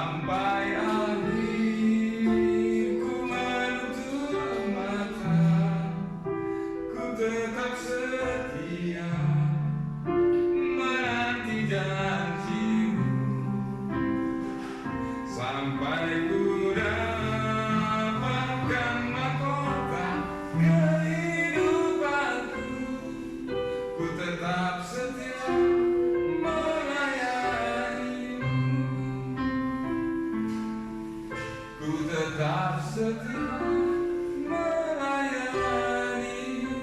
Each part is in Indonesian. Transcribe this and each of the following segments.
sampai akhir ku menutup mata, ku tetap setia menanti janjimu sampai ku dapatkan mahkota kehidupanku. Ku tetap setia melayanimu, ku tetap setia melayanimu.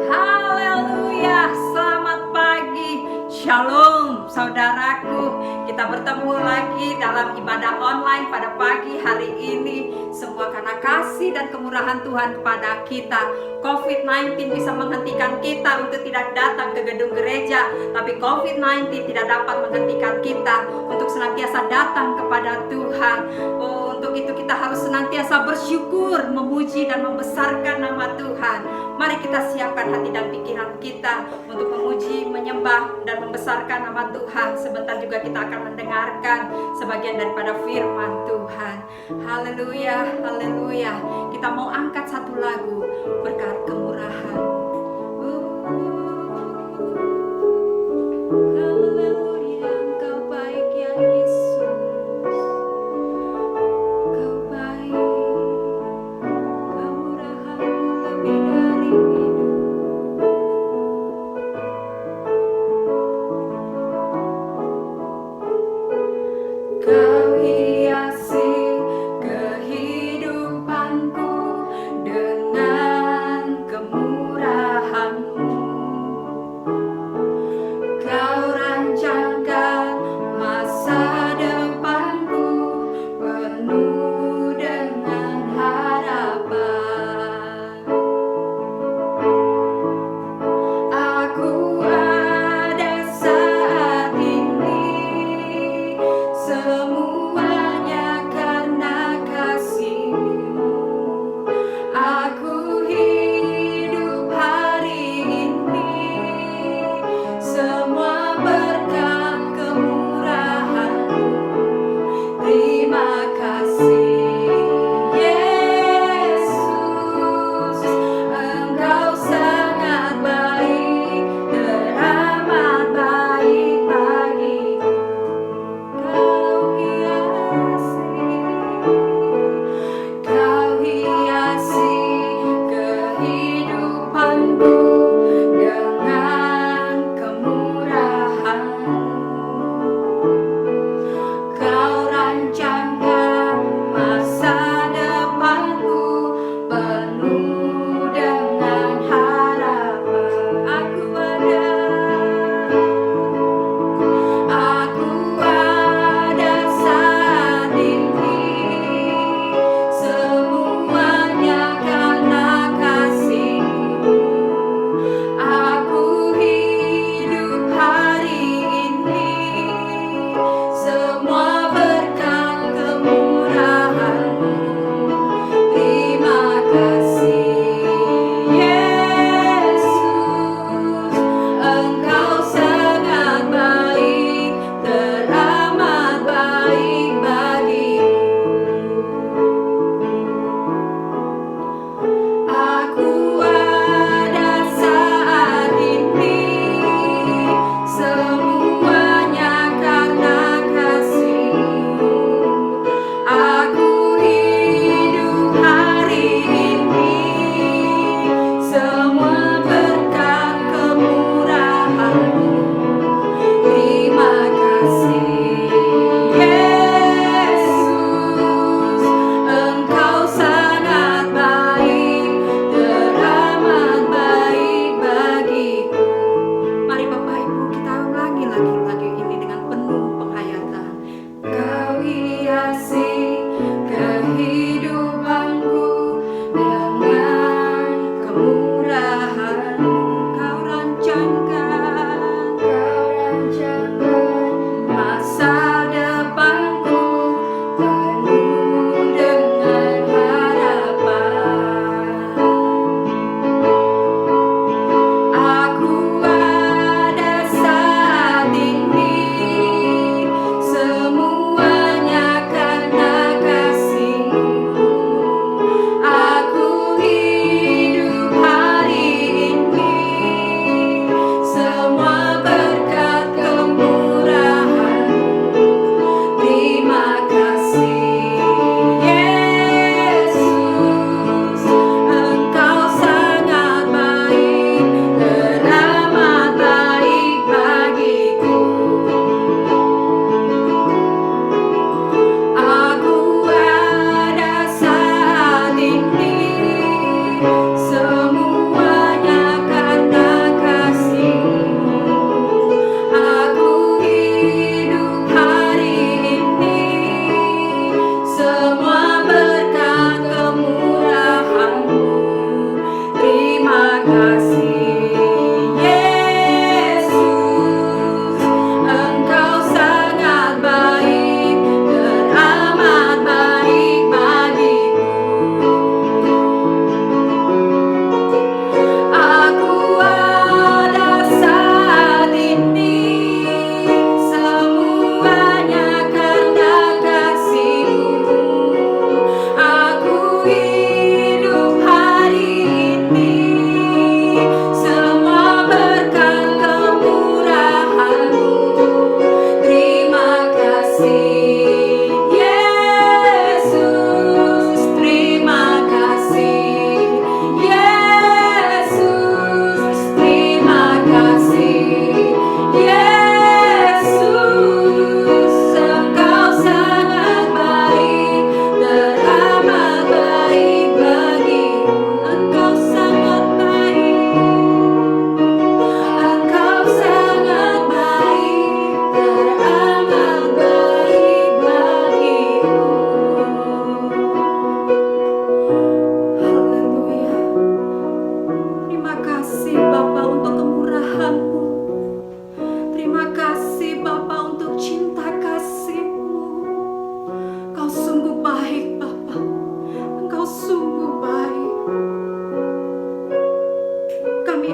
Haleluya, selamat pagi, shalom saudaraku. Kita bertemu lagi dalam ibadah online pada pagi hari ini. Semua karena kasih dan kemurahan Tuhan kepada kita. COVID-19 bisa menghentikan kita untuk tidak datang ke gedung gereja, tapi COVID-19 tidak dapat menghentikan kita untuk senantiasa datang kepada Tuhan. Untuk itu kita harus senantiasa bersyukur, memuji dan membesarkan nama Tuhan. Mari kita siapkan hati dan pikiran kita untuk memuji, menyembah, dan membesarkan nama Tuhan. Sebentar juga kita akan mendengarkan sebagian daripada firman Tuhan. Haleluya, haleluya. Kita mau angkat satu lagu, berkat kemurahan. Haleluya, Engkau baik ya Yesus. Engkau baik, kemurahan-Mu lebih dari hidup. Kau hiasi kehidupanku dengan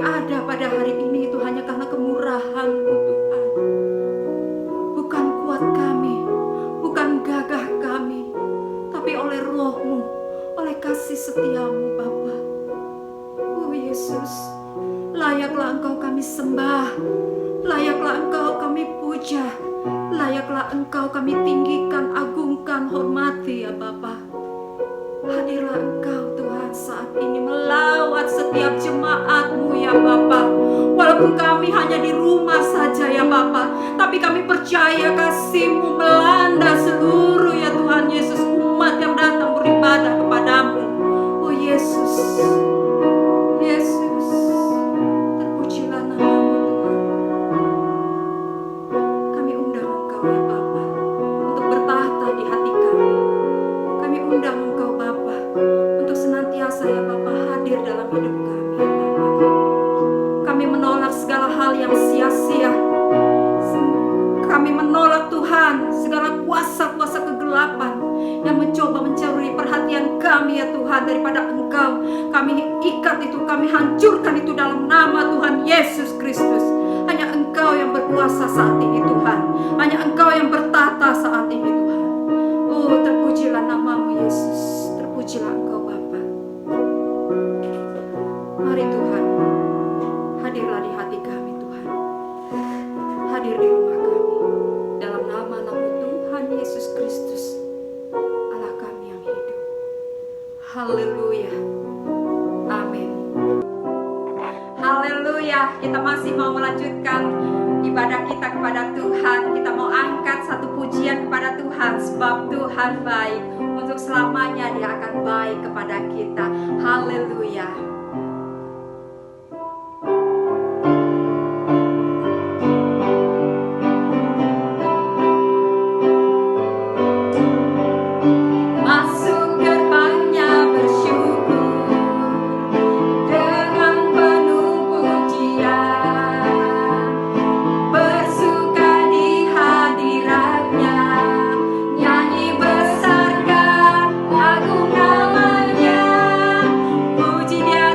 ada pada hari ini itu hanya karena kemurahan-Mu Tuhan. Bukan kuat kami, bukan gagah kami, tapi oleh Roh-Mu, oleh kasih setia-Mu Bapa. Oh Yesus, layaklah Engkau kami sembah, layaklah Engkau kami puja, layaklah Engkau kami tinggikan, agungkan, hormati ya Bapa. Hadirlah Engkau Tuhan saat ini melawat setiap jemaat-Mu ya Bapa. Walaupun kami hanya di rumah saja ya Bapa, tapi kami percaya kasih-Mu melanda seluruh ya Tuhan Yesus, umat yang datang beribadah kepadamu. Oh Yesus, Yesus, terpujilah nama-Mu Tuhan. Kami undang Engkau ya Bapa untuk bertahta di hati kami. Kami undang Engkau Bapa untuk senantiasa ya Bapa hadir dalam hidup kami ya Bapa. Kami menolak segala hal yang sia-sia. Kami menolak Tuhan segala kuasa-kuasa kegelapan yang mencoba mencuri perhatian kami ya Tuhan daripada Engkau. Kami ikat itu, kami hancurkan itu dalam nama Tuhan Yesus Kristus. Hanya Engkau yang berkuasa saat ini Tuhan. Hanya Engkau yang bertata saat ini Tuhan. Oh, terpujilah nama-Mu Yesus. Terpujilah Engkau Bapa. Mari Tuhan, hadirlah di hati kami Tuhan. Hadir di rumah kami. Dalam nama-Mu Tuhan Yesus Kristus, Allah kami yang hidup. Haleluya. Amin. Haleluya. Kita masih mau melanjutkan ibadah kita kepada Tuhan. Kita mau angkat satu pujian kepada Tuhan, sebab Tuhan baik. Untuk selamanya Dia akan baik kepada kita. Haleluya. Masuk gerbangnya bersyukur dengan penuh pujian, bersuka di hadiratnya, nyanyi besarkan agung namanya, puji Dia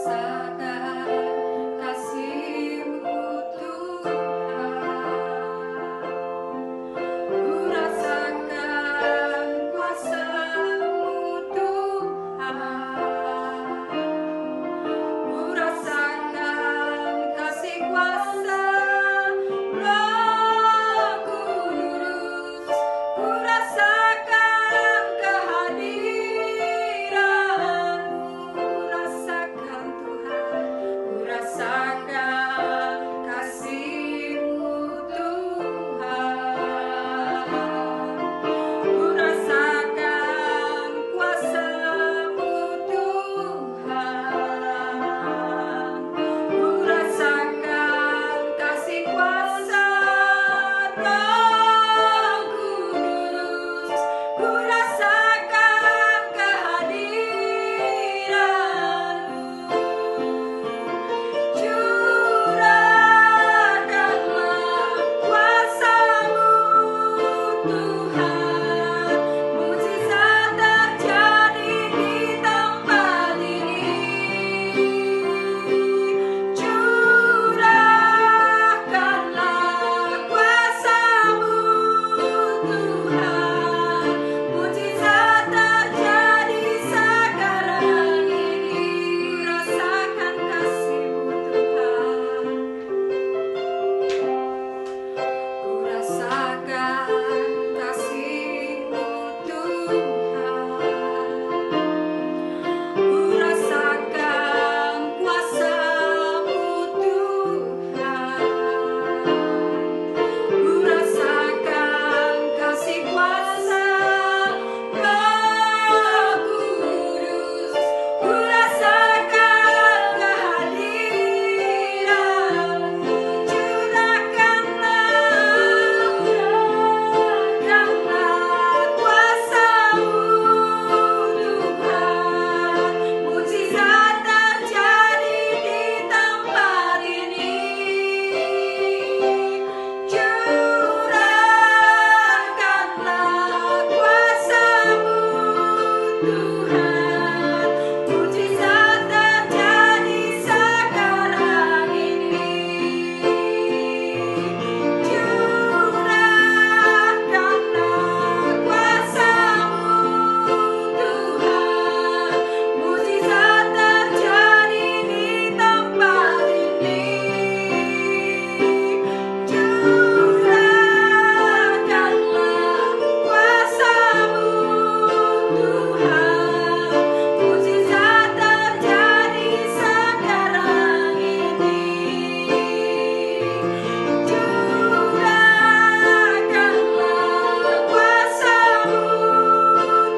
rasakan kasih-Mu Tuhan. Ku rasakan kuasa-Mu Tuhan. Ku rasakan kasih kuasa Roh Kudus. Ku rasakan kehadiran-Mu. Rasakan Tuhan. Ku rasakan kasih-Mu Tuhan. Ku rasakan kuasa-Mu Tuhan. Ku rasakan kasih kuasa Roh Kudus. Ku rasakan kehadiran-Mu. Curahkanlah kuasa-Mu Tuhan. Mukjizat terjadi di tempat ini. Curahkanlah kuasa-Mu Tuhan. Mukjizat terjadi sekarang ini. Rasakan kasih-Mu Tuhan. Ku rasakan kasih-Mu Tuhan. Ku rasakan kuasa-Mu Tuhan. Ku rasakan kasih kuasa Roh Kudus. Ku rasakan kehadiran-Mu. Curahkanlah kuasa-Mu Tuhan. Mukjizat terjadi di tempat ini. Curahkanlah kuasa-Mu Tuhan. Mukjizat terjadi sekarang ini. Curahkanlah kuasa-Mu Tuhan. Mukjizat terjadi di tempat ini. Curahkanlah kuasa-Mu Tuhan. Mukjizat terjadi sekarang ini. Curahkanlah kuasa-Mu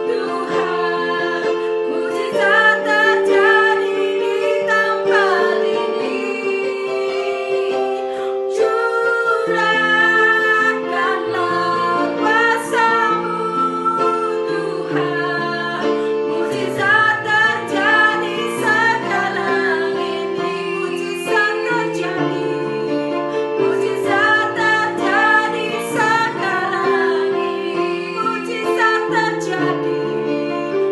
Tuhan. Mukjizat terjadi di tempat ini. Curahkanlah kuasa-Mu Tuhan. Mukjizat terjadi sekarang ini. Mukjizat terjadi. Mukjizat terjadi sekarang ini. Mukjizat terjadi.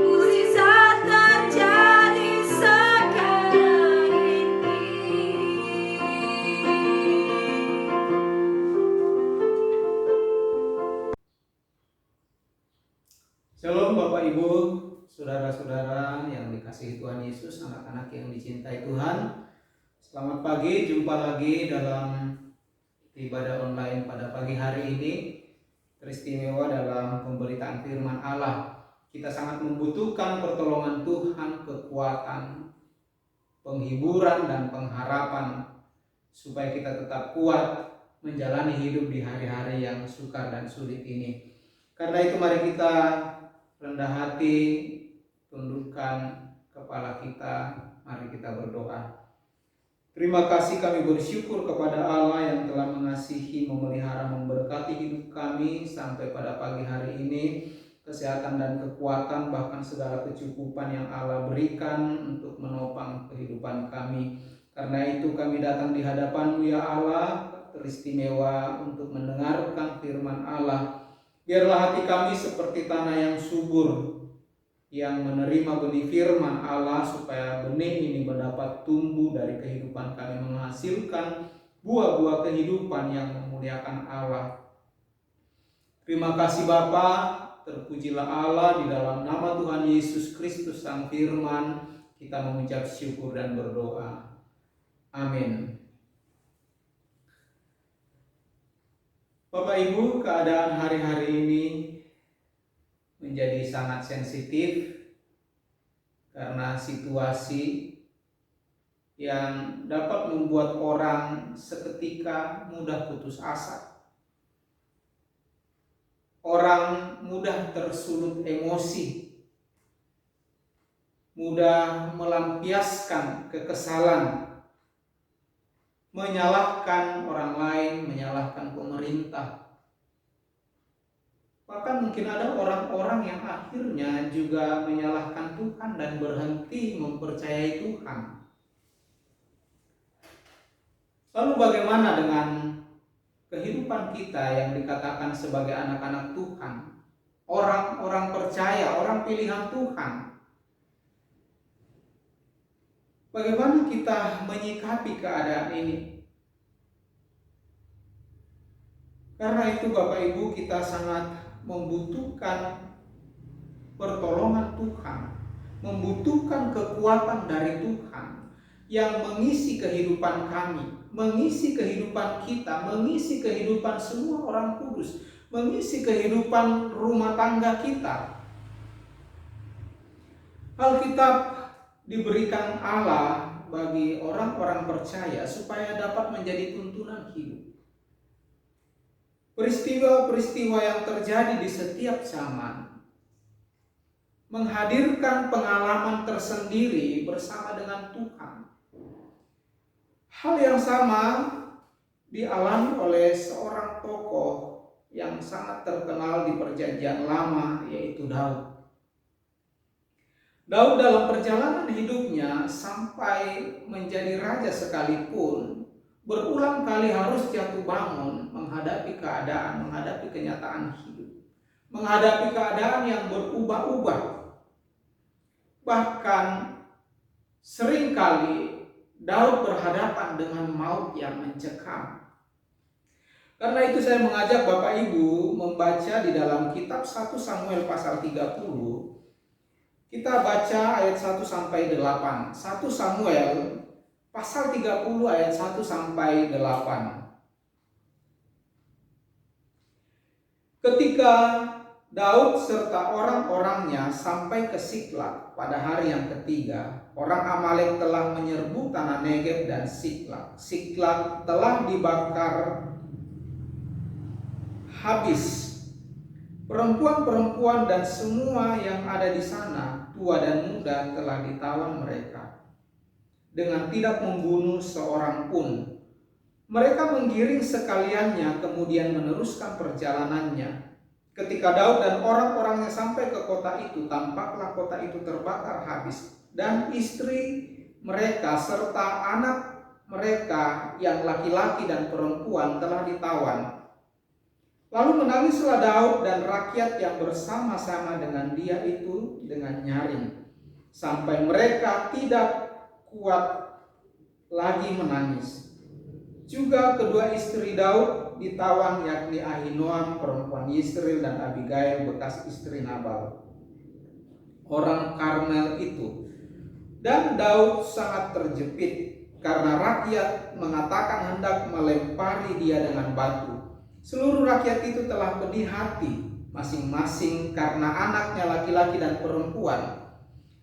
Mukjizat terjadi sekarang ini. Shalom Bapak Ibu, saudara-saudara yang dikasihi Tuhan Yesus, anak-anak yang dicintai Tuhan. Selamat pagi, jumpa lagi dalam ibadah online pada pagi hari ini. Teristimewa dalam pemberitaan firman Allah. Kita sangat membutuhkan pertolongan Tuhan, kekuatan, penghiburan dan pengharapan supaya kita tetap kuat menjalani hidup di hari-hari yang sukar dan sulit ini. Karena itu mari kita rendah hati, tundukkan kepala kita, mari kita berdoa. Terima kasih, kami bersyukur kepada Allah yang telah mengasihi, memelihara, memberkati hidup kami sampai pada pagi hari ini. Kesehatan dan kekuatan bahkan segala kecukupan yang Allah berikan untuk menopang kehidupan kami. Karena itu kami datang di hadapan-Mu ya Allah, teristimewa untuk mendengarkan firman Allah. Biarlah hati kami seperti tanah yang subur, yang menerima benih firman Allah supaya benih ini mendapat tumbuh dari kehidupan kami, menghasilkan buah-buah kehidupan yang memuliakan Allah. Terima kasih Bapa, terpujilah Allah. Di dalam nama Tuhan Yesus Kristus Sang Firman kita mengucap syukur dan berdoa. Amin. Bapak Ibu, keadaan hari-hari ini menjadi sangat sensitif karena situasi yang dapat membuat orang seketika mudah putus asa. Orang mudah tersulut emosi, mudah melampiaskan kekesalan, menyalahkan orang lain, menyalahkan pemerintah. Bahkan mungkin ada orang-orang yang akhirnya juga menyalahkan Tuhan dan berhenti mempercayai Tuhan. Lalu bagaimana dengan kehidupan kita yang dikatakan sebagai anak-anak Tuhan, orang-orang percaya, orang pilihan Tuhan? Bagaimana kita menyikapi keadaan ini? Karena itu Bapak Ibu, kita sangat membutuhkan pertolongan Tuhan, membutuhkan kekuatan dari Tuhan yang mengisi kehidupan kami, mengisi kehidupan kita, mengisi kehidupan semua orang kudus, mengisi kehidupan rumah tangga kita. Alkitab diberikan Allah bagi orang-orang percaya supaya dapat menjadi tuntunan hidup. Peristiwa-peristiwa yang terjadi di setiap zaman menghadirkan pengalaman tersendiri bersama dengan Tuhan. Hal yang sama dialami oleh seorang tokoh yang sangat terkenal di Perjanjian Lama, yaitu Daud. Daud dalam perjalanan hidupnya sampai menjadi raja sekalipun, berulang kali harus jatuh bangun menghadapi keadaan, menghadapi kenyataan hidup, menghadapi keadaan yang berubah-ubah. Bahkan seringkali Daud berhadapan dengan maut yang mencekam. Karena itu saya mengajak Bapak Ibu membaca di dalam kitab 1 Samuel pasal 30. Kita baca ayat 1 sampai 8. 1 Samuel pasal 30 ayat 1 sampai 8. Ketika Daud serta orang-orangnya sampai ke Siklag pada hari yang ketiga, orang Amalek telah menyerbu tanah Negeb dan Siklag. Siklag telah dibakar habis. Perempuan-perempuan dan semua yang ada di sana, tua dan muda, telah ditawan mereka dengan tidak membunuh seorang pun. Mereka menggiring sekaliannya kemudian meneruskan perjalanannya. Ketika Daud dan orang-orangnya sampai ke kota itu, tampaklah kota itu terbakar habis, dan istri mereka serta anak mereka yang laki-laki dan perempuan telah ditawan. Lalu menangislah Daud dan rakyat yang bersama-sama dengan dia itu dengan nyaring, sampai mereka tidak kuat lagi menangis. Juga kedua istri Daud ditawan, yakni Ahinoam perempuan Yisrael dan Abigail bekas istri Nabal orang Karmel itu. Dan Daud sangat terjepit karena rakyat mengatakan hendak melempari dia dengan batu. Seluruh rakyat itu telah pedih hati masing-masing karena anaknya laki-laki dan perempuan.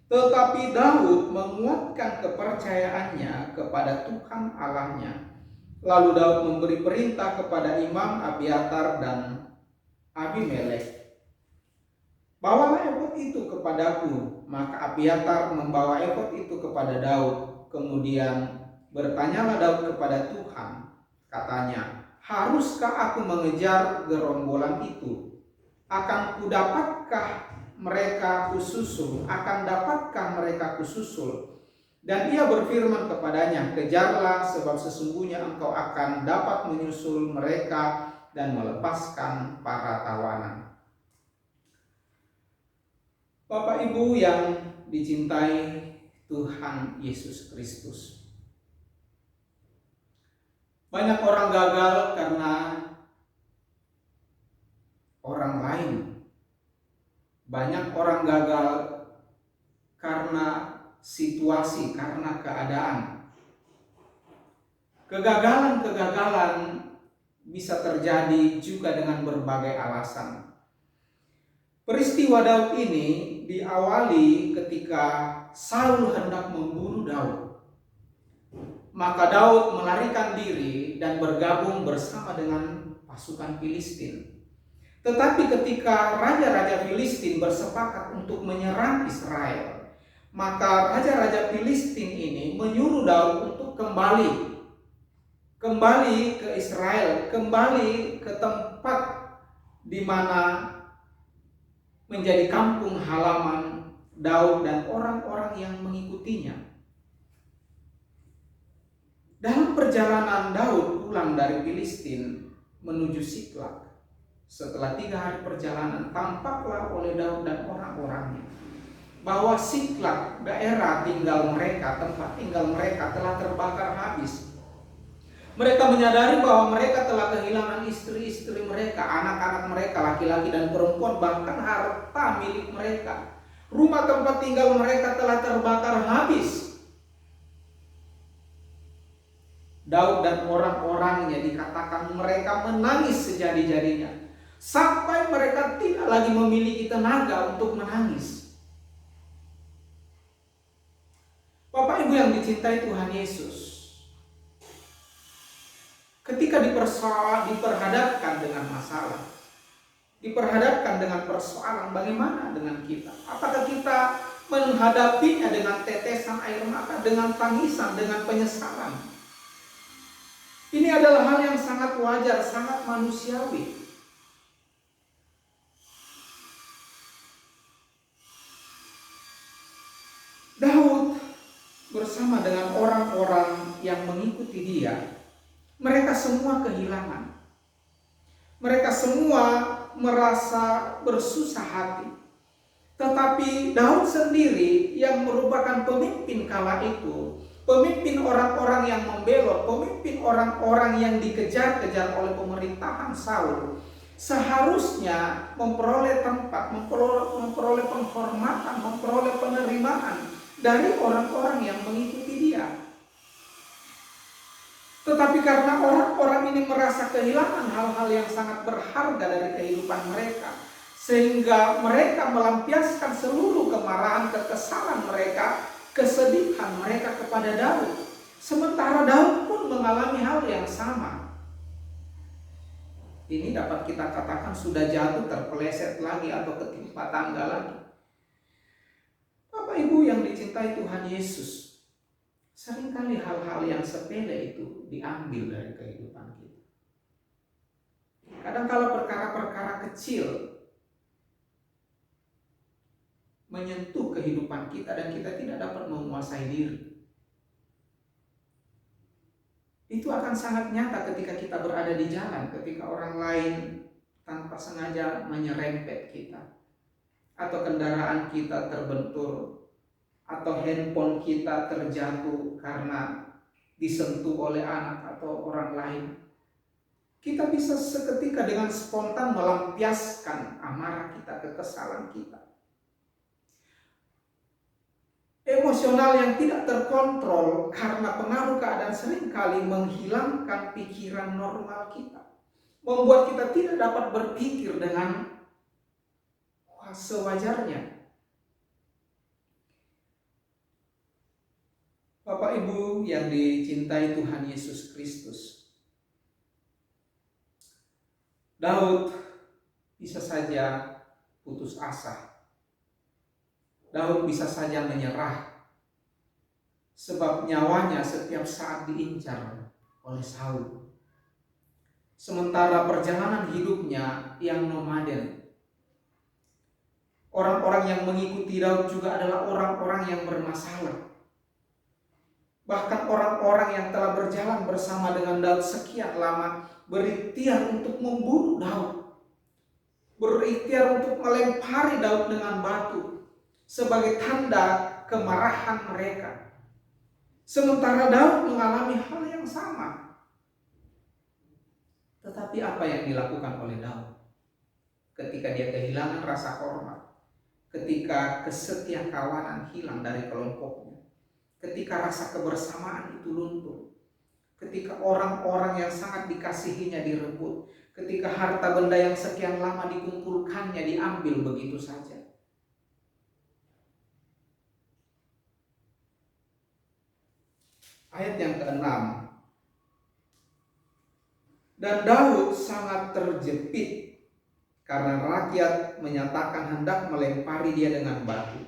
Tetapi Daud menguatkan kepercayaannya kepada Tuhan Allahnya. Lalu Daud memberi perintah kepada Imam Abiatar dan Abimelek, "Bawalah efod itu kepadaku." Maka Abiatar membawa efod itu kepada Daud. Kemudian bertanyalah Daud kepada Tuhan. Katanya, "Haruskah aku mengejar gerombolan itu? Akan kudapatkah mereka kususul? Akan dapatkah mereka kususul?" Dan ia berfirman kepadanya, "Kejarlah, sebab sesungguhnya engkau akan dapat menyusul mereka dan melepaskan para tawanan." Bapak Ibu yang dicintai Tuhan Yesus Kristus. Banyak orang gagal karena orang lain. Banyak orang gagal karena situasi, karena keadaan. Kegagalan-kegagalan bisa terjadi juga dengan berbagai alasan. Peristiwa Daud ini diawali ketika Saul hendak membunuh Daud. Maka Daud melarikan diri dan bergabung bersama dengan pasukan Filistin. Tetapi ketika raja-raja Filistin bersepakat untuk menyerang Israel, maka raja-raja Filistin ini menyuruh Daud untuk kembali ke Israel, kembali ke tempat di mana menjadi kampung halaman Daud dan orang-orang yang mengikutinya. Dalam perjalanan Daud pulang dari Filistin menuju Siklag, setelah 3 hari perjalanan, tampaklah oleh Daud dan orang-orangnya bahwa Siklag, daerah tinggal mereka, tempat tinggal mereka telah terbakar habis. Mereka menyadari bahwa mereka telah kehilangan istri-istri mereka, anak-anak mereka, laki-laki dan perempuan, bahkan harta milik mereka. Rumah tempat tinggal mereka telah terbakar habis. Daud dan orang-orangnya dikatakan mereka menangis sejadi-jadinya, sampai mereka tidak lagi memiliki tenaga untuk menangis. Bapak Ibu yang dicintai Tuhan Yesus, ketika diperhadapkan dengan masalah, diperhadapkan dengan persoalan, bagaimana dengan kita? Apakah kita menghadapinya dengan tetesan air mata, dengan tangisan, dengan penyesalan? Ini adalah hal yang sangat wajar, sangat manusiawi. Daud bersama dengan orang-orang yang mengikuti dia, mereka semua kehilangan. Mereka semua merasa bersusah hati. Tetapi Daud sendiri yang merupakan pemimpin kala itu, pemimpin orang-orang yang membelot, pemimpin orang-orang yang dikejar-kejar oleh pemerintahan Saul, seharusnya memperoleh tempat, memperoleh penghormatan, memperoleh penerimaan dari orang-orang yang mengikuti dia. Tetapi karena orang-orang ini merasa kehilangan hal-hal yang sangat berharga dari kehidupan mereka, sehingga mereka melampiaskan seluruh kemarahan, kekesalan mereka, kesedihan mereka kepada Daud. Sementara Daud pun mengalami hal yang sama. Ini dapat kita katakan sudah jatuh, terpeleset lagi atau ketimpa tangga lagi. Bapak Ibu yang dicintai Tuhan Yesus, seringkali hal-hal yang sepele itu diambil dari kehidupan kita. Kadang-kala perkara-perkara kecil menyentuh kehidupan kita dan kita tidak dapat menguasai diri. Itu akan sangat nyata ketika kita berada di jalan, ketika orang lain tanpa sengaja menyerempet kita, atau kendaraan kita terbentur, atau handphone kita terjatuh karena disentuh oleh anak atau orang lain. Kita bisa seketika dengan spontan melampiaskan amarah kita, kekesalan kita. Emosional yang tidak terkontrol karena pengaruh keadaan seringkali menghilangkan pikiran normal kita, membuat kita tidak dapat berpikir dengan sewajarnya. Bapak Ibu yang dicintai Tuhan Yesus Kristus, Daud bisa saja putus asa. Daud bisa saja menyerah, sebab nyawanya setiap saat diincar oleh Saul. Sementara perjalanan hidupnya yang nomaden, orang-orang yang mengikuti Daud juga adalah orang-orang yang bermasalah. Bahkan orang-orang yang telah berjalan bersama dengan Daud sekian lama berikhtiar untuk membunuh Daud, berikhtiar untuk melempari Daud dengan batu, sebagai tanda kemarahan mereka. Sementara Daud mengalami hal yang sama. Tetapi apa yang dilakukan oleh Daud? Ketika dia kehilangan rasa hormat, ketika kesetiakawanan hilang dari kelompoknya, ketika rasa kebersamaan itu luntur, ketika orang-orang yang sangat dikasihinya direbut, ketika harta benda yang sekian lama dikumpulkannya diambil begitu saja. Ayat yang ke-6. Dan Daud sangat terjepit karena rakyat menyatakan hendak melempari dia dengan batu.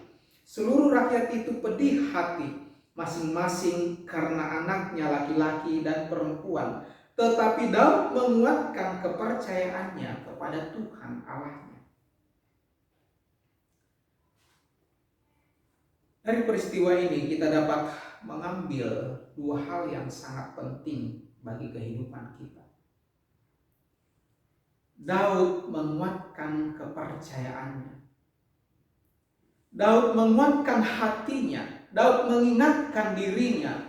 Seluruh rakyat itu pedih hati, masing-masing karena anaknya laki-laki dan perempuan. Tetapi Daud menguatkan kepercayaannya kepada Tuhan Allahnya. Dari peristiwa ini kita dapat mengambil dua hal yang sangat penting bagi kehidupan kita. Daud menguatkan kepercayaannya. Daud menguatkan hatinya. Daud mengingatkan dirinya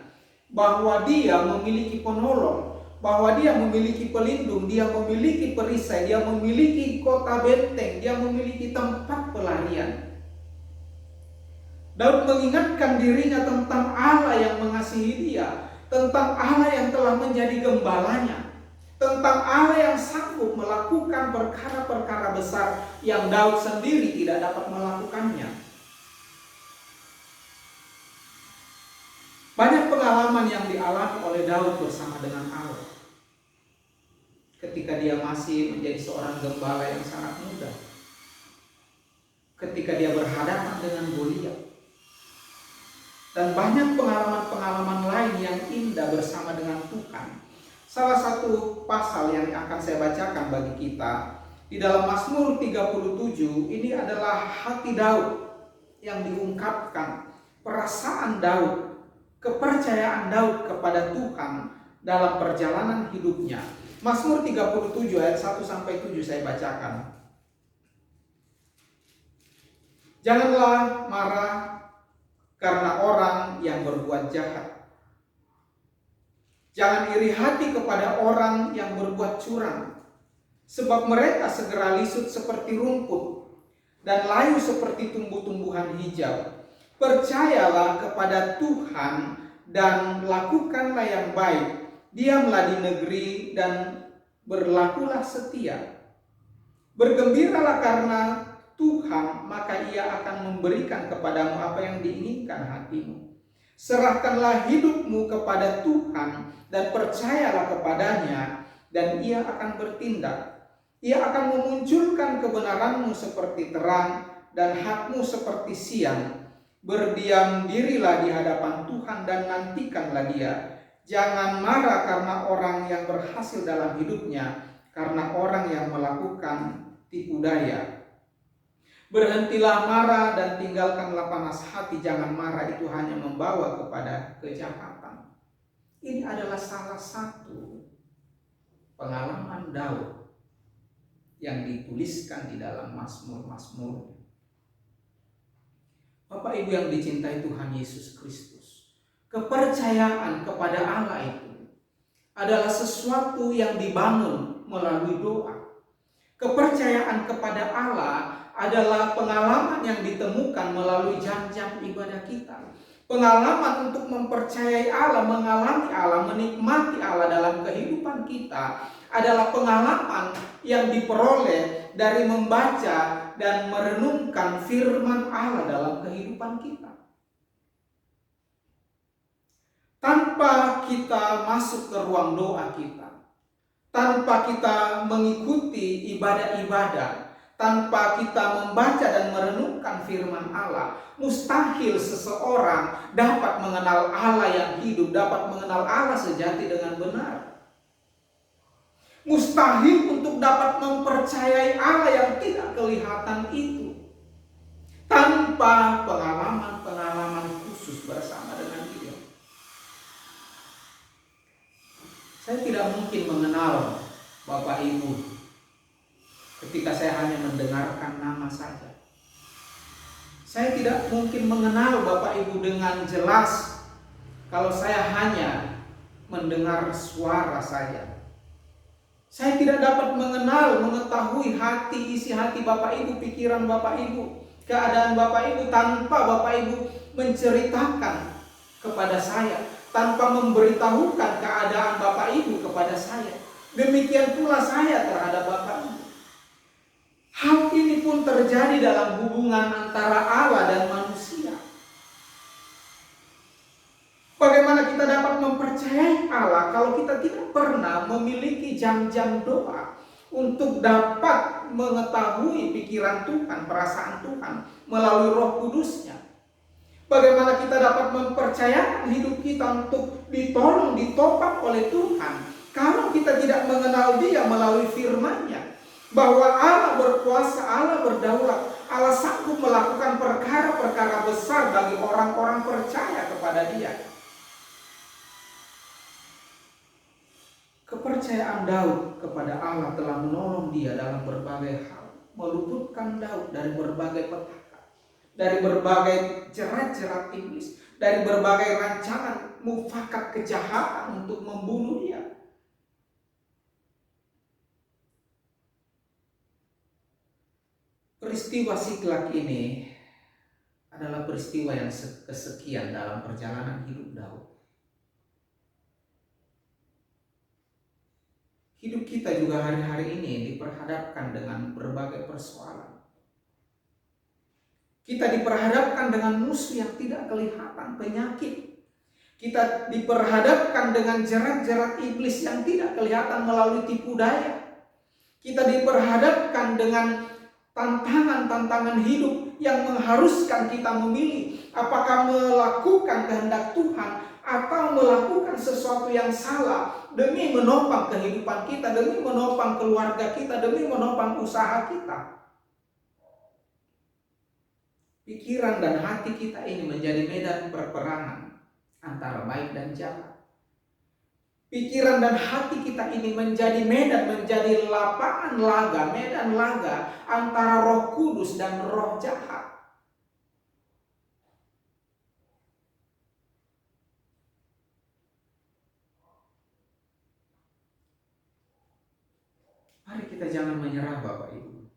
bahwa dia memiliki penolong, bahwa dia memiliki pelindung, dia memiliki perisai, dia memiliki kota benteng, dia memiliki tempat pelarian. Daud mengingatkan dirinya tentang Allah yang mengasihi dia, tentang Allah yang telah menjadi gembalanya, tentang Allah yang sanggup melakukan perkara-perkara besar yang Daud sendiri tidak dapat melakukannya. Banyak pengalaman yang dialami oleh Daud bersama dengan Allah ketika dia masih menjadi seorang gembala yang sangat muda, ketika dia berhadapan dengan Goliat, dan banyak pengalaman-pengalaman lain yang indah bersama dengan Tuhan. Salah satu pasal yang akan saya bacakan bagi kita di dalam Mazmur 37, ini adalah hati Daud yang diungkapkan, perasaan Daud, kepercayaan Daud kepada Tuhan dalam perjalanan hidupnya. Mazmur 37 ayat 1-7 saya bacakan. Janganlah marah karena orang yang berbuat jahat. Jangan iri hati kepada orang yang berbuat curang, sebab mereka segera lisut seperti rumput dan layu seperti tumbuh-tumbuhan hijau. Percayalah kepada Tuhan dan lakukanlah yang baik. Diamlah di negeri dan berlakulah setia. Bergembiralah karena Tuhan, maka Ia akan memberikan kepadamu apa yang diinginkan hatimu. Serahkanlah hidupmu kepada Tuhan dan percayalah kepadanya, dan Ia akan bertindak. Ia akan memunculkan kebenaranmu seperti terang dan hakmu seperti siang. Berdiam dirilah di hadapan Tuhan dan nantikanlah Dia. Jangan marah karena orang yang berhasil dalam hidupnya, karena orang yang melakukan tipu daya. Berhentilah marah dan tinggalkanlah panas hati. Jangan marah, itu hanya membawa kepada kejahatan. Ini adalah salah satu pengalaman Daud yang dituliskan di dalam Mazmur-Mazmur. Bapak Ibu yang dicintai Tuhan Yesus Kristus, kepercayaan kepada Allah itu adalah sesuatu yang dibangun melalui doa. Kepercayaan kepada Allah adalah pengalaman yang ditemukan melalui jam-jam ibadah kita. Pengalaman untuk mempercayai Allah, mengalami Allah, menikmati Allah dalam kehidupan kita adalah pengalaman yang diperoleh dari membaca dan merenungkan firman Allah dalam kehidupan kita. Tanpa kita masuk ke ruang doa kita, tanpa kita mengikuti ibadah-ibadah, tanpa kita membaca dan merenungkan firman Allah, mustahil seseorang dapat mengenal Allah yang hidup, dapat mengenal Allah sejati dengan benar. Mustahil untuk dapat mempercayai Allah yang tidak kelihatan itu tanpa pengalaman-pengalaman khusus bersama dengan Dia. Saya tidak mungkin mengenal Bapak Ibu ketika saya hanya mendengarkan nama saja. Saya tidak mungkin mengenal Bapak Ibu dengan jelas kalau saya hanya mendengar suara saja. Saya tidak dapat mengetahui isi hati Bapak Ibu, pikiran Bapak Ibu, keadaan Bapak Ibu tanpa Bapak Ibu menceritakan kepada saya, tanpa memberitahukan keadaan Bapak Ibu kepada saya. Demikian pula saya terhadap Bapak Ibu. Hal ini pun terjadi dalam hubungan antara Allah dan manusia. Bagaimana kita dapat mempercayai Allah kalau kita tidak pernah memiliki jam-jam doa untuk dapat mengetahui pikiran Tuhan, perasaan Tuhan melalui Roh Kudus-Nya? Bagaimana kita dapat mempercayai hidup kita untuk ditolong, ditopang oleh Tuhan kalau kita tidak mengenal Dia melalui firman-Nya? Bahwa Allah berkuasa, Allah berdaulat, Allah sanggup melakukan perkara-perkara besar bagi orang-orang percaya kepada Dia. Kepercayaan Daud kepada Allah telah menolong dia dalam berbagai hal, meluputkan Daud dari berbagai petaka, dari berbagai jerat-jerat iblis, dari berbagai rancangan mufakat kejahatan untuk membunuh dia. Peristiwa Siklag ini adalah peristiwa yang kesekian dalam perjalanan hidup Daud. Hidup kita juga hari-hari ini diperhadapkan dengan berbagai persoalan. Kita diperhadapkan dengan musuh yang tidak kelihatan, penyakit. Kita diperhadapkan dengan jerat-jerat iblis yang tidak kelihatan melalui tipu daya. Kita diperhadapkan dengan tantangan-tantangan hidup yang mengharuskan kita memilih apakah melakukan kehendak Tuhan atau melakukan sesuatu yang salah demi menopang kehidupan kita, demi menopang keluarga kita, demi menopang usaha kita. Pikiran dan hati kita ini menjadi medan perperangan antara baik dan jahat. Pikiran dan hati kita ini menjadi menjadi lapangan laga, medan laga antara Roh Kudus dan roh jahat. Mari kita jangan menyerah Bapak Ibu.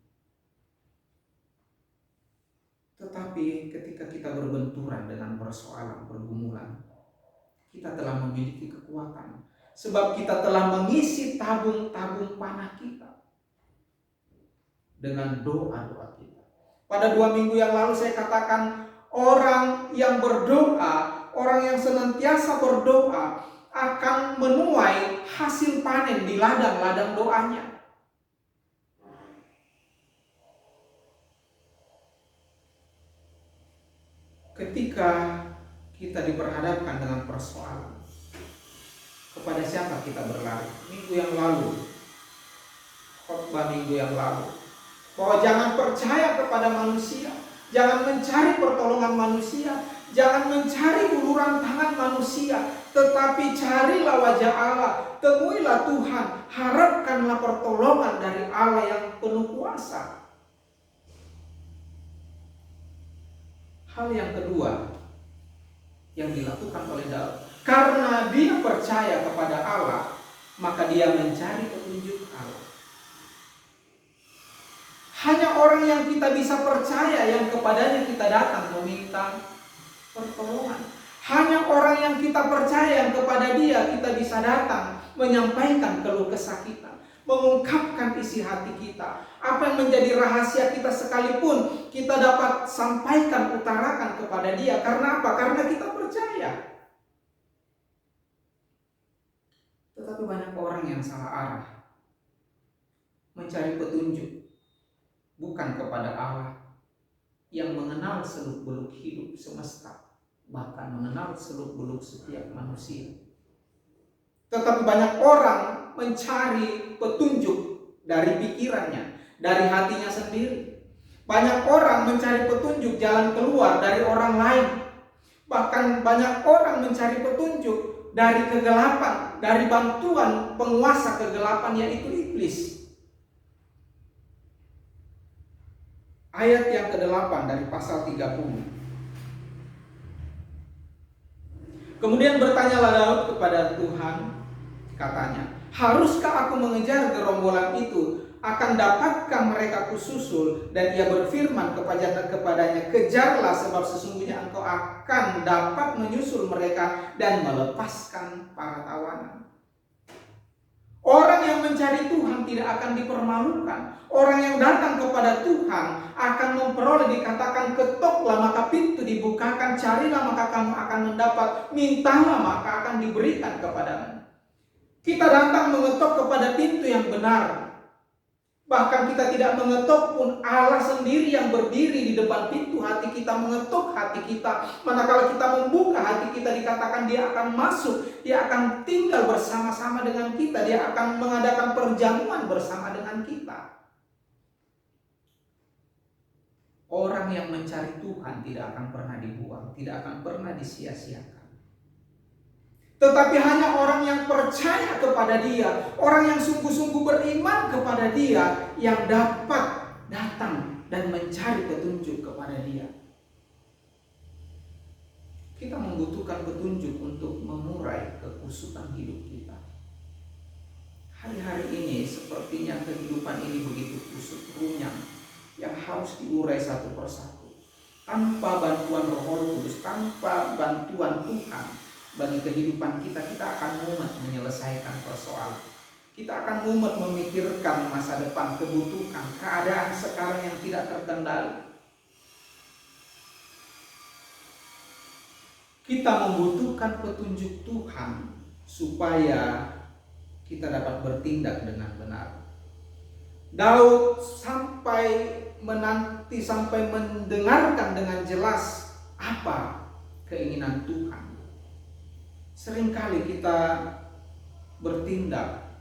Tetapi ketika kita berbenturan dengan persoalan, pergumulan, kita telah memiliki kekuatan. Sebab kita telah mengisi tabung-tabung panah kita dengan doa-doa kita. Pada 2 minggu yang lalu saya katakan, orang yang berdoa, orang yang senantiasa berdoa akan menuai hasil panen di ladang-ladang doanya. Ketika kita diperhadapkan dengan persoalan, kepada siapa kita berlari? Minggu yang lalu, khotbah minggu yang lalu, bahwa jangan percaya kepada manusia, jangan mencari pertolongan manusia, jangan mencari uluran tangan manusia, tetapi carilah wajah Allah, temuilah Tuhan, harapkanlah pertolongan dari Allah yang penuh kuasa. Hal yang kedua yang dilakukan oleh Daud, karena dia percaya kepada Allah, maka dia mencari petunjuk Allah. Hanya orang yang kita bisa percaya, yang kepadanya kita datang meminta pertolongan. Hanya orang yang kita percaya, yang kepada dia kita bisa datang menyampaikan keluh kesah kita, mengungkapkan isi hati kita. Apa yang menjadi rahasia kita sekalipun kita dapat sampaikan, utarakan kepada dia. Karena apa? Karena kita percaya. Tetapi banyak orang yang salah arah, mencari petunjuk bukan kepada Allah yang mengenal seluk-beluk hidup semesta, bahkan mengenal seluk-beluk setiap manusia. Tetapi banyak orang mencari petunjuk dari pikirannya, dari hatinya sendiri. Banyak orang mencari petunjuk jalan keluar dari orang lain. Bahkan banyak orang mencari petunjuk dari kegelapan, dari bantuan penguasa kegelapan, yaitu iblis. ayat yang ke-8 dari pasal 30. Kemudian bertanyalah Daud kepada Tuhan, katanya, haruskah aku mengejar gerombolan itu? Akan dapatkah mereka kususul? Dan ia berfirman kepadanya, kejarlah, sebab sesungguhnya engkau akan dapat menyusul mereka dan melepaskan para tawanan. Orang yang mencari Tuhan tidak akan dipermalukan. Orang yang datang kepada Tuhan akan memperoleh, dikatakan, ketoklah maka pintu dibukakan, carilah maka kamu akan mendapat, mintalah maka akan diberikan kepadamu. Kita datang mengetok kepada pintu yang benar. Bahkan kita tidak mengetok pun, Allah sendiri yang berdiri di depan pintu hati kita, mengetok hati kita. Manakala kita membuka hati kita, dikatakan Dia akan masuk, Dia akan tinggal bersama-sama dengan kita, Dia akan mengadakan perjamuan bersama dengan kita. Orang yang mencari Tuhan tidak akan pernah dibuang, tidak akan pernah disia-siakan. Tetapi hanya orang yang percaya kepada Dia, orang yang sungguh-sungguh beriman kepada Dia, yang dapat datang dan mencari petunjuk kepada Dia. Kita membutuhkan petunjuk untuk memurai kekusutan hidup kita. Hari-hari ini sepertinya kehidupan ini begitu kusut runyam, yang harus diurai satu persatu. Tanpa bantuan Roh Kudus, tanpa bantuan Tuhan bagi kehidupan kita, kita akan mumet menyelesaikan persoalan. Kita akan mumet memikirkan masa depan, kebutuhan, keadaan sekarang yang tidak terkendali. Kita membutuhkan petunjuk Tuhan supaya kita dapat bertindak dengan benar. Daud sampai mendengarkan dengan jelas apa keinginan Tuhan. Seringkali kita bertindak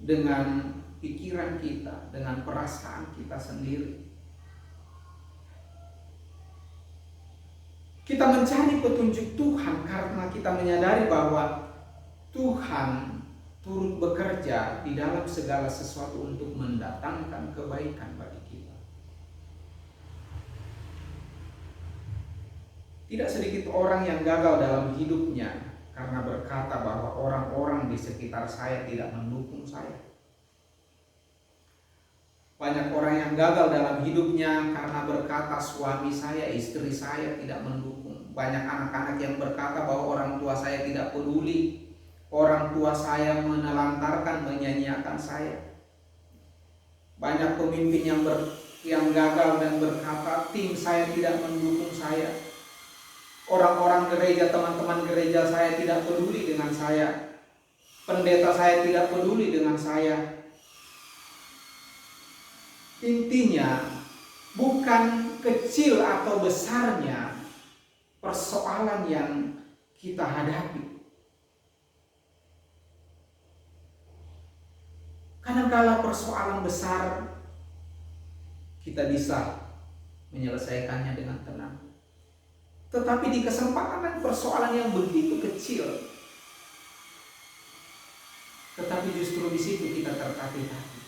dengan pikiran kita, dengan perasaan kita sendiri. Kita mencari petunjuk Tuhan karena kita menyadari bahwa Tuhan turut bekerja di dalam segala sesuatu untuk mendatangkan kebaikan bagi kita. Tidak sedikit orang yang gagal dalam hidupnya karena berkata bahwa orang-orang di sekitar saya tidak mendukung saya. Banyak orang yang gagal dalam hidupnya karena berkata suami saya, istri saya tidak mendukung. Banyak anak-anak yang berkata bahwa orang tua saya tidak peduli. Orang tua saya menelantarkan, menyanyiakan saya. Banyak pemimpin yang gagal dan berkata tim saya tidak mendukung saya. Orang-orang gereja, teman-teman gereja saya tidak peduli dengan saya. Pendeta saya tidak peduli dengan saya. Intinya bukan kecil atau besarnya persoalan yang kita hadapi. Kadang-kala persoalan besar kita bisa menyelesaikannya dengan tenang. Tetapi di kesempatan persoalan yang begitu kecil, tetapi justru di situ kita tertatih-tatih.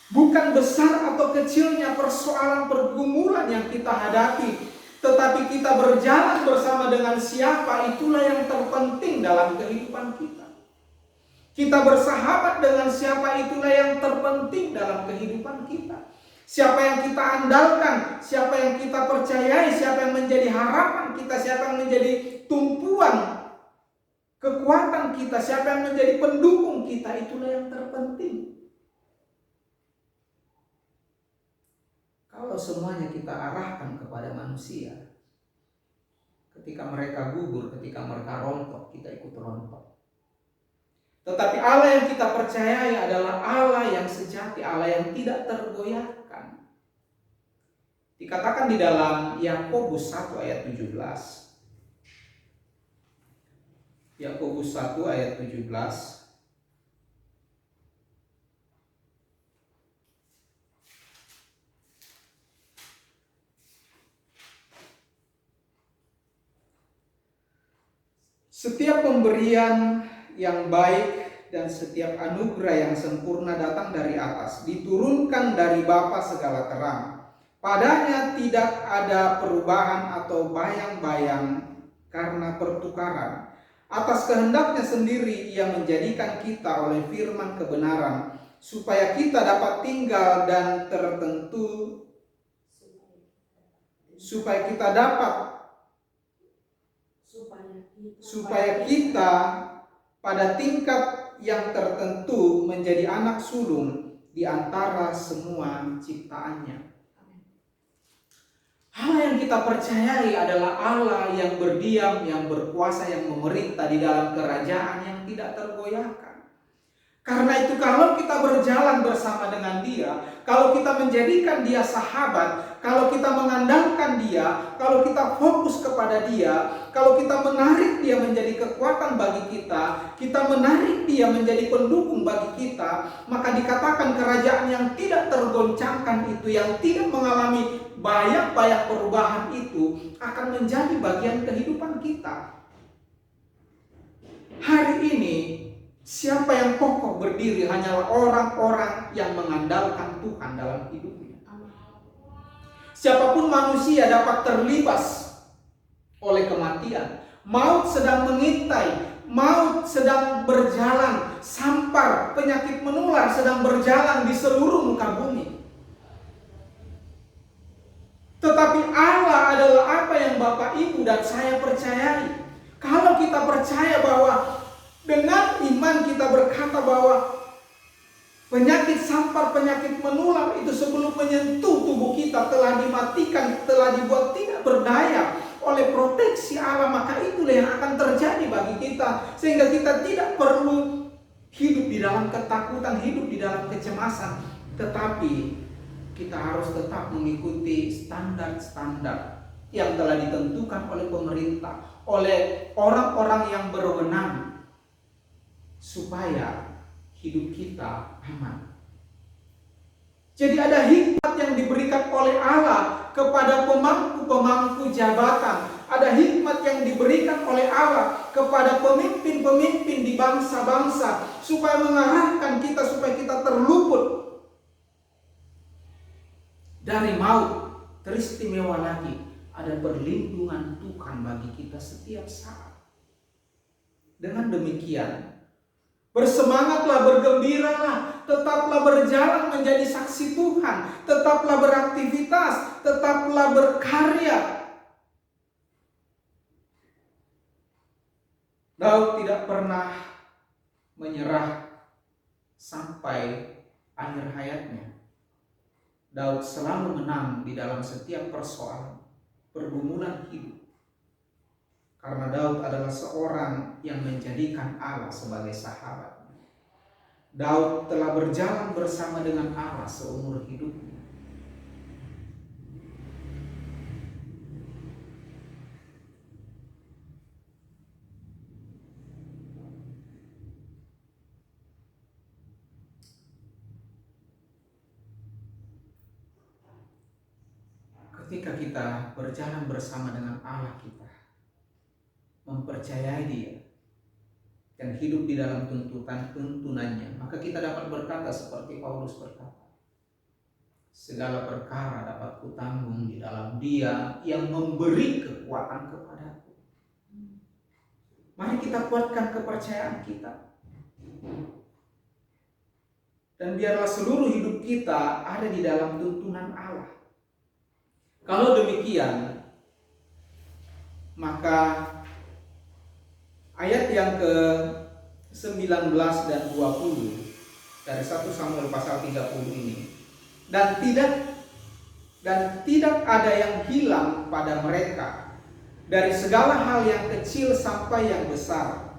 Bukan besar atau kecilnya persoalan pergumulan yang kita hadapi, tetapi kita berjalan bersama dengan siapa, itulah yang terpenting dalam kehidupan kita. Kita bersahabat dengan siapa, itulah yang terpenting dalam kehidupan kita. Siapa yang kita andalkan, siapa yang kita percayai, siapa yang menjadi harapan kita, siapa yang menjadi tumpuan kekuatan kita, siapa yang menjadi pendukung kita, itulah yang terpenting. Kalau semuanya kita arahkan kepada manusia, ketika mereka gugur, ketika mereka rontok, kita ikut rontok. Tetapi Allah yang kita percayai adalah Allah yang sejati, Allah yang tidak tergoyahkan. Dikatakan di dalam Yakobus 1 ayat 17. Yakobus 1 ayat 17. Setiap pemberian yang baik dan setiap anugerah yang sempurna datang dari atas, diturunkan dari Bapa segala terang. Padanya tidak ada perubahan atau bayang-bayang karena pertukaran. Atas kehendaknya sendiri ia menjadikan kita oleh firman kebenaran, supaya kita dapat tinggal dan tertentu, supaya kita pada tingkat yang tertentu menjadi anak sulung di antara semua ciptaannya. Allah yang kita percayai adalah Allah yang berdiam, yang berkuasa, yang memerintah di dalam kerajaan yang tidak tergoyahkan. Karena itu kalau kita berjalan bersama dengan Dia, kalau kita menjadikan Dia sahabat, kalau kita mengandalkan Dia, kalau kita fokus kepada Dia, kalau kita menarik Dia menjadi kekuatan bagi kita, kita menarik Dia menjadi pendukung bagi kita, maka dikatakan kerajaan yang tidak tergoncangkan itu, yang tidak mengalami banyak perubahan itu akan menjadi bagian kehidupan kita. Hari ini siapa yang kokoh berdiri hanyalah orang-orang yang mengandalkan Tuhan dalam hidupnya. Siapapun manusia dapat terlibas oleh kematian. Maut sedang mengintai, maut sedang berjalan, sampar penyakit menular sedang berjalan di seluruh muka bumi. Tetapi Allah adalah apa yang Bapak, Ibu, dan saya percayai. Kalau kita percaya bahwa dengan iman kita berkata bahwa penyakit sampar, penyakit menular itu sebelum menyentuh tubuh kita telah dimatikan, telah dibuat tidak berdaya oleh proteksi Allah, maka itulah yang akan terjadi bagi kita. Sehingga kita tidak perlu hidup di dalam ketakutan, hidup di dalam kecemasan. Tetapi kita harus tetap mengikuti standar-standar yang telah ditentukan oleh pemerintah, oleh orang-orang yang berwenang, supaya hidup kita aman. Jadi ada hikmat yang diberikan oleh Allah kepada pemangku-pemangku jabatan. Ada hikmat yang diberikan oleh Allah kepada pemimpin-pemimpin di bangsa-bangsa, supaya mengarahkan kita, supaya kita terluput dari maut. Teristimewa lagi, ada perlindungan Tuhan bagi kita setiap saat. Dengan demikian, bersemangatlah, bergembiralah, tetaplah berjalan menjadi saksi Tuhan, tetaplah beraktivitas, tetaplah berkarya. Daud tidak pernah menyerah sampai akhir hayatnya. Daud selalu menang di dalam setiap persoalan, pergumulan hidup. Karena Daud adalah seorang yang menjadikan Allah sebagai sahabat. Daud telah berjalan bersama dengan Allah seumur hidupnya. Ketika kita berjalan bersama dengan Allah kita, mempercayai Dia, dan hidup di dalam tuntunannya, maka kita dapat berkata seperti Paulus berkata, segala perkara dapat kutanggung di dalam Dia yang memberi kekuatan kepadaku. Mari kita kuatkan kepercayaan kita, dan biarlah seluruh hidup kita ada di dalam tuntunan Allah. Kalau demikian, maka ayat yang ke-19 dan 20 dari 1 Samuel pasal 30 ini, dan tidak ada yang hilang pada mereka dari segala hal yang kecil sampai yang besar,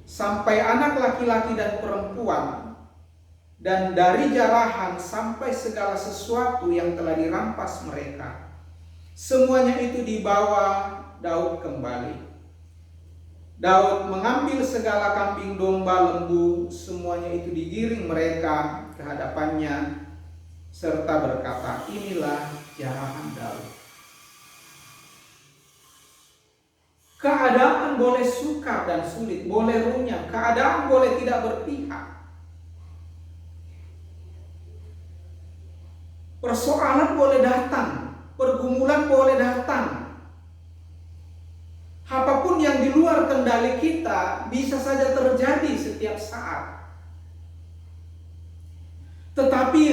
sampai anak laki-laki dan perempuan, dan dari jarahan sampai segala sesuatu yang telah dirampas mereka. Semuanya itu dibawa Daud kembali. Daud mengambil segala kambing domba, lembu, semuanya itu digiring mereka ke hadapannya, serta berkata, inilah jarahan Daud. Keadaan boleh sukar dan sulit, boleh runyam, keadaan boleh tidak berpihak. Persoalan boleh datang, pergumulan boleh datang. Apapun yang di luar kendali kita bisa saja terjadi setiap saat. Tetapi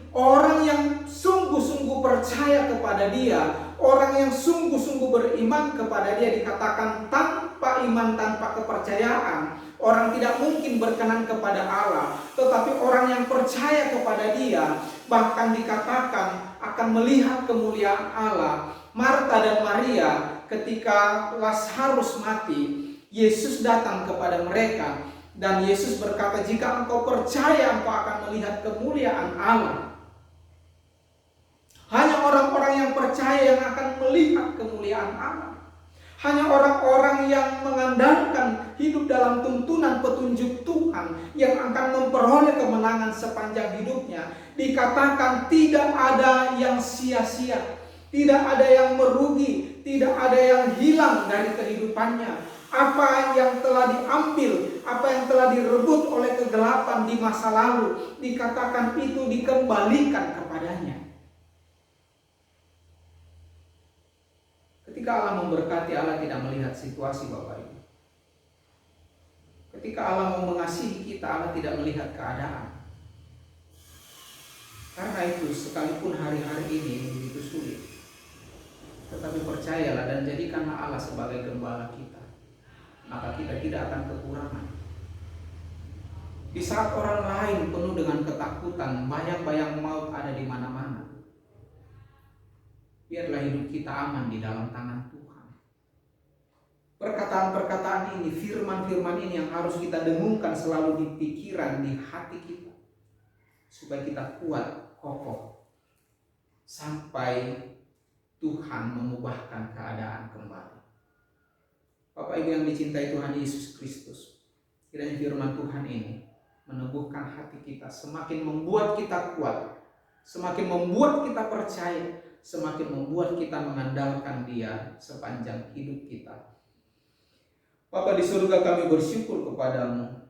orang yang sungguh-sungguh percaya kepada Dia, orang yang sungguh-sungguh beriman kepada Dia, dikatakan tanpa iman, tanpa kepercayaan, orang tidak mungkin berkenan kepada Allah. Tetapi orang yang percaya kepada Dia, bahkan dikatakan akan melihat kemuliaan Allah. Marta dan Maria ketika Lazarus mati, Yesus datang kepada mereka dan Yesus berkata, jika engkau percaya, engkau akan melihat kemuliaan Allah. Hanya orang-orang yang percaya yang akan melihat kemuliaan Allah. Hanya orang-orang yang mengandalkan hidup dalam tuntunan petunjuk Tuhan yang akan memperoleh kemenangan sepanjang hidupnya. Dikatakan tidak ada yang sia-sia, tidak ada yang merugi, tidak ada yang hilang dari kehidupannya. Apa yang telah diambil, apa yang telah direbut oleh kegelapan di masa lalu, dikatakan itu dikembalikan kepadanya. Ketika Allah memberkati, Allah tidak melihat situasi, Bapak Ibu. Ketika Allah mau mengasihi kita, Allah tidak melihat keadaan. Karena itu, sekalipun hari-hari ini begitu sulit, tetapi percayalah dan jadikanlah Allah sebagai gembala kita, maka kita tidak akan kekurangan. Di saat orang lain penuh dengan ketakutan, bayang-bayang maut ada di mana-mana, biarlah hidup kita aman di dalam tangan Tuhan. Perkataan-perkataan ini, firman-firman ini yang harus kita dengungkan selalu di pikiran, di hati kita, supaya kita kuat, kokoh, sampai Tuhan mengubahkan keadaan kembali. Bapak Ibu yang dicintai Tuhan Yesus Kristus, kiranya firman Tuhan ini meneguhkan hati kita, semakin membuat kita kuat, semakin membuat kita percaya, semakin membuat kita mengandalkan Dia sepanjang hidup kita. Bapa di surga, kami bersyukur kepadamu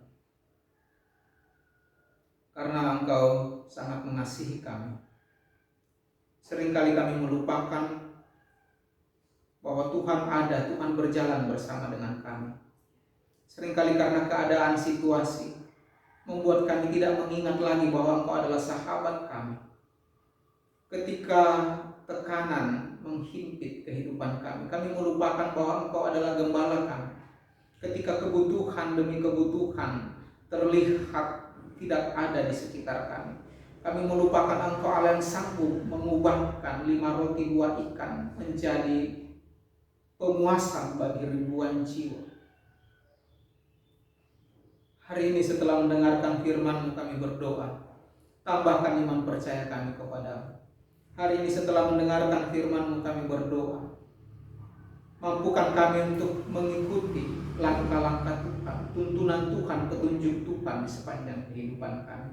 karena Engkau sangat mengasihi kami. Seringkali kami melupakan bahwa Tuhan ada, Tuhan berjalan bersama dengan kami. Seringkali karena keadaan situasi membuat kami tidak mengingat lagi bahwa Engkau adalah sahabat kami. Ketika tekanan menghimpit kehidupan kami, kami melupakan bahwa Engkau adalah gembala kami. Ketika kebutuhan demi kebutuhan terlihat tidak ada di sekitar kami, kami melupakan Engkau Allah yang sanggup mengubahkan 5 roti 2 ikan menjadi pemuasan bagi ribuan jiwa. Hari ini setelah mendengarkan firman-Mu, kami berdoa, tambahkan iman percaya kami kepadamu. Hari ini setelah mendengarkan firman-Mu, kami berdoa, mampukan kami untuk mengikuti langkah-langkah Tuhan, tuntunan Tuhan, petunjuk Tuhan di sepanjang kehidupan kami,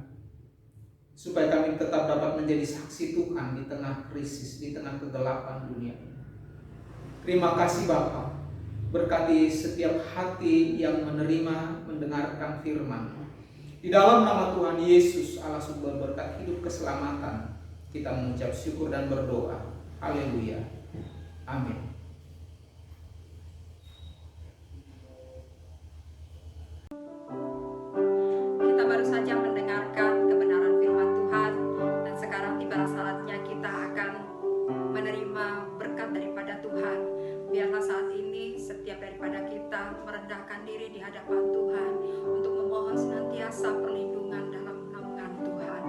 supaya kami tetap dapat menjadi saksi Tuhan di tengah krisis, di tengah kegelapan dunia ini. Terima kasih Bapa, berkati setiap hati yang menerima, mendengarkan firman. Di dalam nama Tuhan Yesus, Allah sumber berkat hidup keselamatan, kita mengucap syukur dan berdoa. Haleluya. Amin. Kita baru saja mendengarkan kebenaran firman Tuhan, dan sekarang tiba saatnya kita akan menerima berkat daripada Tuhan. Biarlah saat ini setiap daripada kita merendahkan diri di hadapan Tuhan untuk memohon senantiasa perlindungan dalam naungan Tuhan.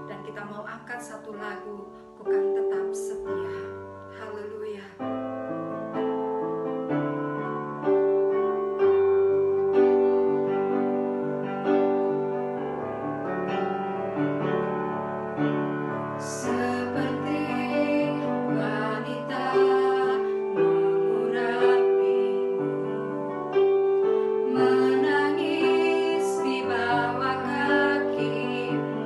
Dan kita mau angkat satu lagu, Ku Kan Tetap Setia. Haleluya. Seperti wanita mengurapimu, menangis di bawah kakimu.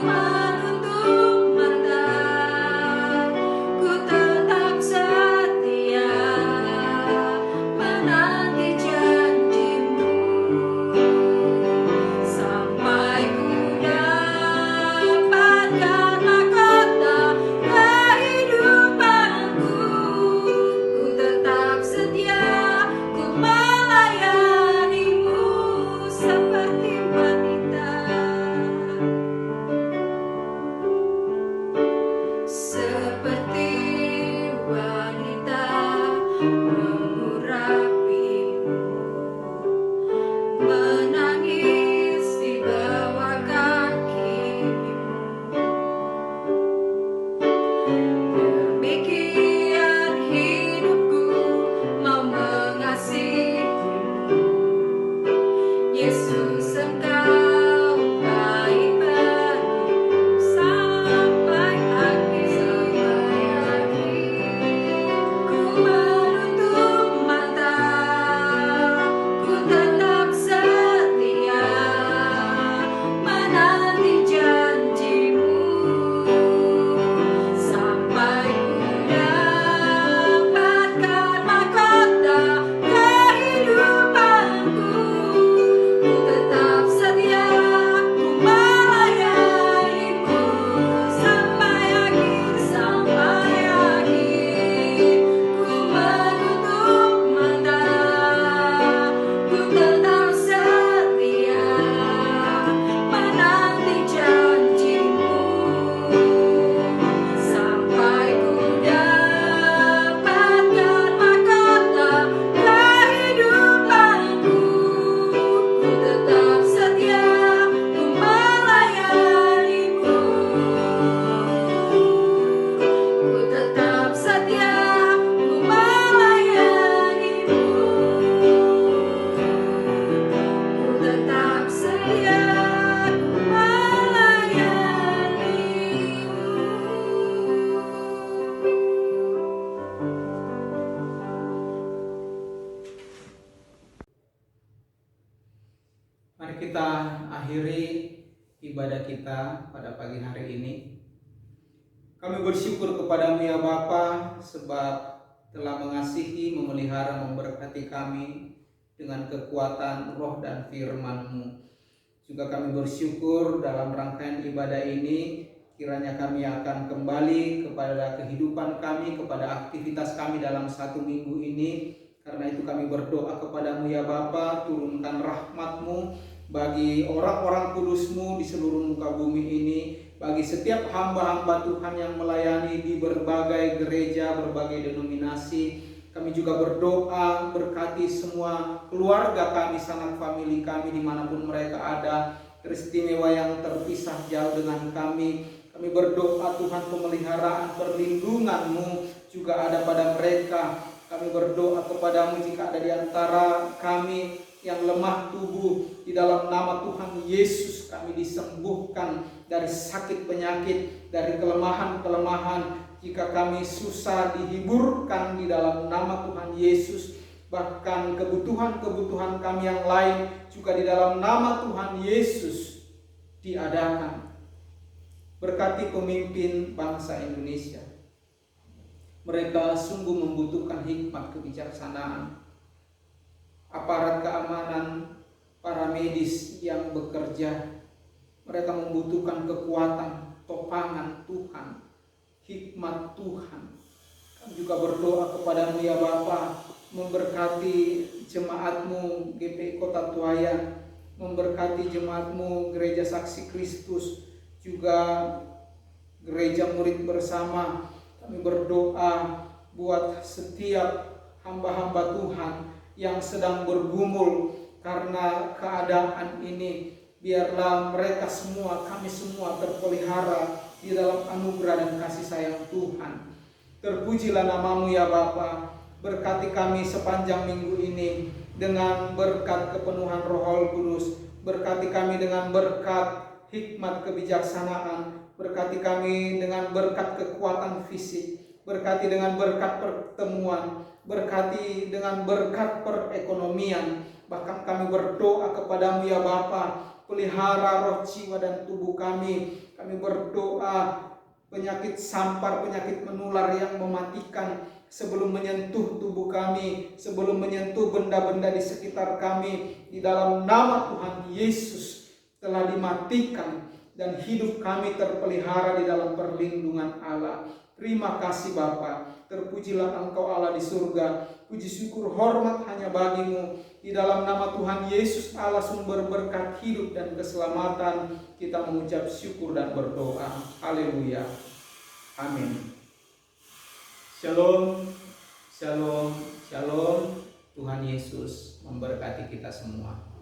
menutup mata, ku tetap setia menanti janjimu, sampai ku dapatkan mahkota kehidupanku. Ku tetap setia, ku melayanimu seperti wanita, seperti wanita mengurapimu, menangis di bawah kakimu. Demikian hidupku mau mengasihimu, Yesus, Engkau baik bagiku sampai akhir. Ku menutup mata, ku tetap setia menanti janjimu, sampai ku dapatkan mahkota kehidupanku. Ku tetap setia, ku melayanimu sampai akhir, sampai akhir. Ku menutup mata, ku tetap setia menanti janjimu, sampai ku dapatkan mahkota kehidupanku. Ku tetap setia, ku melayanimu. Ku tetap setia, ku melayanimu. Ku tetap setia, ku Mari kita akhiri ibadah kita pada pagi hari ini. Kami bersyukur kepadamu ya Bapa, sebab telah mengasihi, memelihara, memberkati kami dengan kekuatan roh dan firman-Mu. Juga kami bersyukur dalam rangkaian ibadah ini, kiranya kami akan kembali kepada kehidupan kami, kepada aktivitas kami dalam satu minggu ini. Karena itu kami berdoa kepadamu ya Bapa, turunkan rahmat-Mu bagi orang-orang kudus-Mu di seluruh muka bumi ini, bagi setiap hamba-hamba Tuhan yang melayani di berbagai gereja, berbagai denominasi. Kami juga berdoa, berkati semua keluarga kami, sanak famili kami dimanapun mereka ada, teristimewa yang terpisah jauh dengan kami. Kami berdoa Tuhan, pemeliharaan, perlindungan-Mu juga ada pada mereka. Kami berdoa kepadamu jika ada di antara kami yang lemah tubuh, di dalam nama Tuhan Yesus kami disembuhkan dari sakit penyakit, dari kelemahan-kelemahan. Jika kami susah, dihiburkan di dalam nama Tuhan Yesus. Bahkan kebutuhan-kebutuhan kami yang lain juga di dalam nama Tuhan Yesus diadakan. Berkati pemimpin bangsa Indonesia. Mereka sungguh membutuhkan hikmat kebijaksanaan. Aparat keamanan, para medis yang bekerja, mereka membutuhkan kekuatan, topangan Tuhan, hikmat Tuhan. Kami juga berdoa kepadamu ya Bapa, memberkati jemaat-Mu GPI Kota Tuayan, memberkati jemaat-Mu Gereja Saksi Kristus, juga Gereja Murid Bersama. Kami berdoa buat setiap hamba-hamba Tuhan yang sedang bergumul karena keadaan ini. Biarlah mereka semua, kami semua terpelihara di dalam anugerah dan kasih sayang Tuhan. Terpujilah nama-Mu ya Bapa. Berkati kami sepanjang minggu ini dengan berkat kepenuhan Roh Kudus. Berkati kami dengan berkat hikmat kebijaksanaan. Berkati kami dengan berkat kekuatan fisik. Berkati dengan berkat pertemuan. Berkati dengan berkat perekonomian. Bahkan kami berdoa kepadamu ya Bapa, pelihara roh, jiwa, dan tubuh kami. Kami berdoa penyakit sampar, penyakit menular yang mematikan sebelum menyentuh tubuh kami, sebelum menyentuh benda-benda di sekitar kami, di dalam nama Tuhan Yesus telah dimatikan dan hidup kami terpelihara di dalam perlindungan Allah. Terima kasih Bapa, terpujilah Engkau Allah di surga. Puji syukur hormat hanya bagimu. Di dalam nama Tuhan Yesus Allah sumber berkat hidup dan keselamatan, kita mengucap syukur dan berdoa. Haleluya. Amin. Shalom, shalom, shalom. Tuhan Yesus memberkati kita semua.